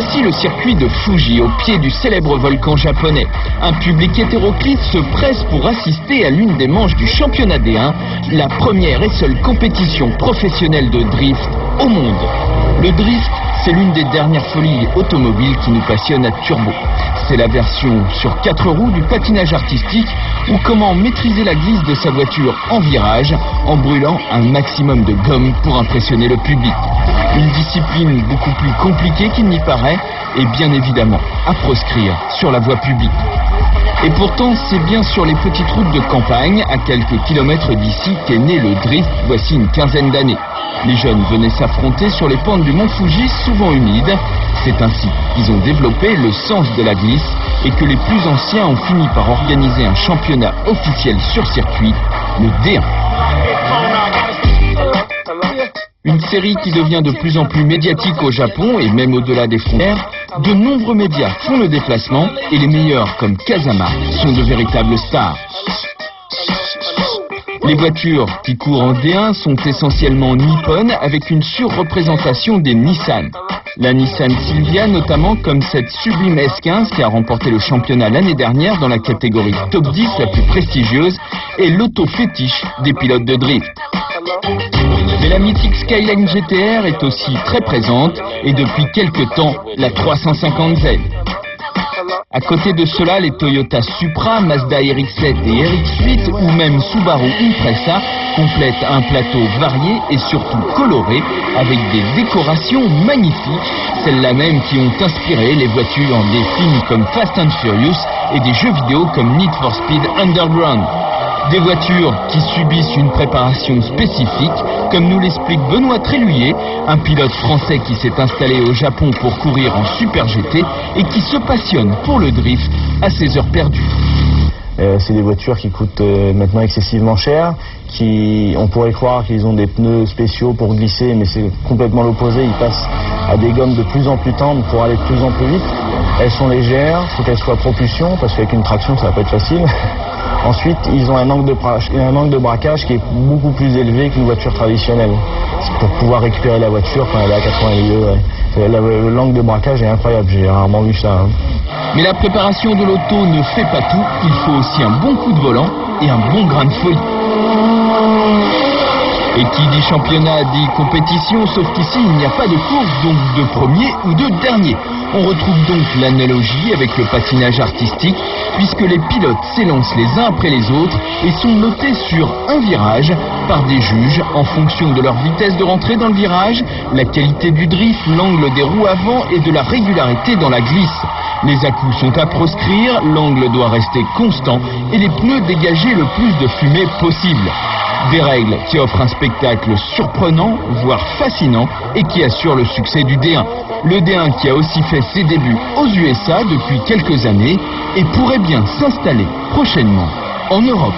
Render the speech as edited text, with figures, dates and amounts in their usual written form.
Voici le circuit de Fuji, au pied du célèbre volcan japonais. Un public hétéroclite se presse pour assister à l'une des manches du championnat D1, la première et seule compétition professionnelle de drift au monde. Le drift, c'est l'une des dernières folies automobiles qui nous passionne à Turbo. C'est la version sur 4 roues du patinage artistique ou comment maîtriser la glisse de sa voiture en virage en brûlant un maximum de gomme pour impressionner le public. Une discipline beaucoup plus compliquée qu'il n'y paraît et bien évidemment à proscrire sur la voie publique. Et pourtant, c'est bien sur les petites routes de campagne, à quelques kilomètres d'ici, qu'est né le drift voici une quinzaine d'années. Les jeunes venaient s'affronter sur les pentes du mont Fuji, souvent humides. C'est ainsi qu'ils ont développé le sens de la glisse et que les plus anciens ont fini par organiser un championnat officiel sur circuit, le D1. Une série qui devient de plus en plus médiatique au Japon et même au-delà des frontières. De nombreux médias font le déplacement et les meilleurs comme Kazama sont de véritables stars. Les voitures qui courent en D1 sont essentiellement nippones avec une surreprésentation des Nissan. La Nissan Silvia notamment, comme cette sublime S15 qui a remporté le championnat l'année dernière dans la catégorie top 10 la plus prestigieuse, est l'auto fétiche des pilotes de drift. Mais la mythique Skyline GTR est aussi très présente et depuis quelques temps la 350Z. À côté de cela, les Toyota Supra, Mazda RX-7 et RX-8 ou même Subaru Impreza complètent un plateau varié et surtout coloré avec des décorations magnifiques, celles-là même qui ont inspiré les voitures des films comme Fast and Furious et des jeux vidéo comme Need for Speed Underground. Des voitures qui subissent une préparation spécifique, comme nous l'explique Benoît Tréluyer, un pilote français qui s'est installé au Japon pour courir en Super GT et qui se passionne pour le drift à ses heures perdues. C'est des voitures qui coûtent maintenant excessivement cher, on pourrait croire qu'ils ont des pneus spéciaux pour glisser, mais c'est complètement l'opposé, ils passent à des gommes de plus en plus tendres pour aller de plus en plus vite. Elles sont légères, il faut qu'elles soient propulsion, parce qu'avec une traction ça va pas être facile. Ensuite, ils ont un angle de braquage qui est beaucoup plus élevé qu'une voiture traditionnelle. C'est pour pouvoir récupérer la voiture quand elle est à 80 lieues. L'angle de braquage est incroyable, j'ai rarement vu ça. Mais la préparation de l'auto ne fait pas tout, il faut aussi un bon coup de volant et un bon grain de folie. Et qui dit championnat dit compétition, sauf qu'ici il n'y a pas de course, donc de premier ou de dernier. On retrouve donc l'analogie avec le patinage artistique, puisque les pilotes s'élancent les uns après les autres et sont notés sur un virage par des juges en fonction de leur vitesse de rentrée dans le virage, la qualité du drift, l'angle des roues avant et de la régularité dans la glisse. Les à-coups sont à proscrire, l'angle doit rester constant et les pneus dégager le plus de fumée possible. Des règles qui offrent un spectacle surprenant, voire fascinant, et qui assurent le succès du D1. Le D1 qui a aussi fait ses débuts aux USA depuis quelques années et pourrait bien s'installer prochainement en Europe.